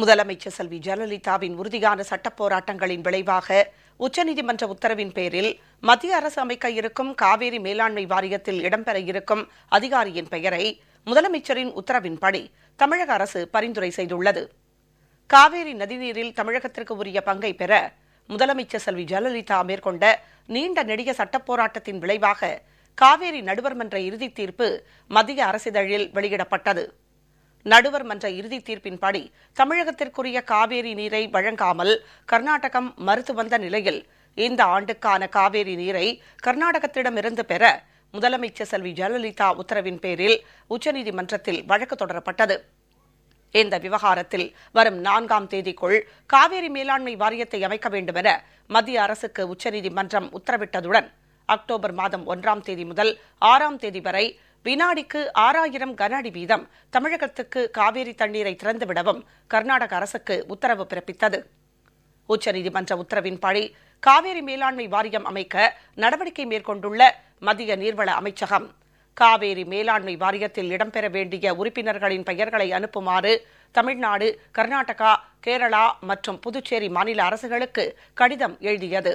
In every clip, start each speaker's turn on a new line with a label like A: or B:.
A: முதலமைச்சர் செல்வி ஜெயலலிதாவின் உறுதியான சட்டப் போராட்டங்களின் விளைவாக உச்சநீதிமன்ற உத்தரவின் பேரில் மத்திய அரசு அமைக்க இருக்கும் காவேரி மேலாண்மை வாரியத்தில் இடம்பெற இருக்கும் அதிகாரியின் பெயரை முதலமைச்சரின் உத்தரவின்படி தமிழக அரசு பரிந்துரை செய்துள்ளது. காவேரி நதிநீரில் தமிழகத்திற்கு உரிய பங்கை பெற முதலமைச்சர் செல்வி ஜெயலலிதா மேற்கொண்ட நீண்ட நெடிய சட்டப் போராட்டத்தின் விளைவாக காவேரி நடுவர் மன்ற இறுதித் தீர்ப்பு மத்திய அரசிதழில் வெளியிடப்பட்டது. நடுவர் மன்ற இறுதி தீர்ப்பின்படி தமிழகத்திற்குரிய காவேரி நீரை வழங்காமல் கர்நாடகம் மறுத்து வந்த நிலையில் இந்த ஆண்டுக்கான காவேரி நீரை கர்நாடகத்திடமிருந்து பெற முதலமைச்சர் செல்வி ஜெயலலிதா உத்தரவின் பேரில் உச்சநீதிமன்றத்தில் வழக்கு தொடரப்பட்டது. இந்த விவகாரத்தில் வரும் 4ஆம் தேதிக்குள் காவேரி மேலாண்மை வாரியத்தை அமைக்க வேண்டும் என மத்திய அரசுக்கு உச்சநீதிமன்றம் உத்தரவிட்டதுடன் அக்டோபர் மாதம் 1ஆம் தேதி முதல் 6ஆம் தேதி வரை வினாடிக்கு 6000 கன அடி வீதம் தமிழகத்துக்கு காவேரி தண்ணீரை திறந்துவிடவும் கர்நாடக அரசுக்கு உத்தரவு பிறப்பித்தது. உச்சநீதிமன்ற உத்தரவின்படி காவேரி மேலாண்மை வாரியம் அமைக்க நடவடிக்கை மேற்கொண்டுள்ள மத்திய நீர்வள அமைச்சகம் காவேரி மேலாண்மை வாரியத்தில் இடம்பெற வேண்டிய உறுப்பினர்களின் பெயர்களை அனுப்புமாறு தமிழ்நாடு, கர்நாடகா, கேரளா மற்றும் புதுச்சேரி மாநில அரசுகளுக்கு கடிதம் எழுதியது.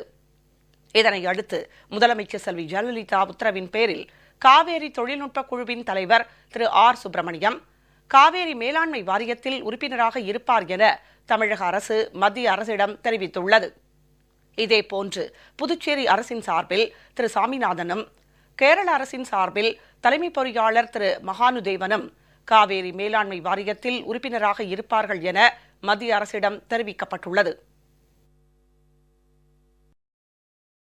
A: இதனை அடுத்து முதலமைச்சர் செல்வி ஜெயலலிதா உத்தரவின் பேரில் காவேரி தொழில்நுட்ப குழுவின் தலைவர் திரு ஆர். சுப்பிரமணியம் காவேரி மேலாண்மை வாரியத்தில் உறுப்பினராக இருப்பார் என தமிழக அரசு மத்திய அரசிடம் தெரிவித்துள்ளது. இதேபோன்று புதுச்சேரி அரசின் சார்பில் திரு சாமிநாதனும், கேரள அரசின் சார்பில் தலைமை பொறியாளர் திரு மகானுதேவனும் காவேரி மேலாண்மை வாரியத்தில் உறுப்பினராக இருப்பார்கள் என மத்திய அரசிடம் தெரிவிக்கப்பட்டுள்ளது.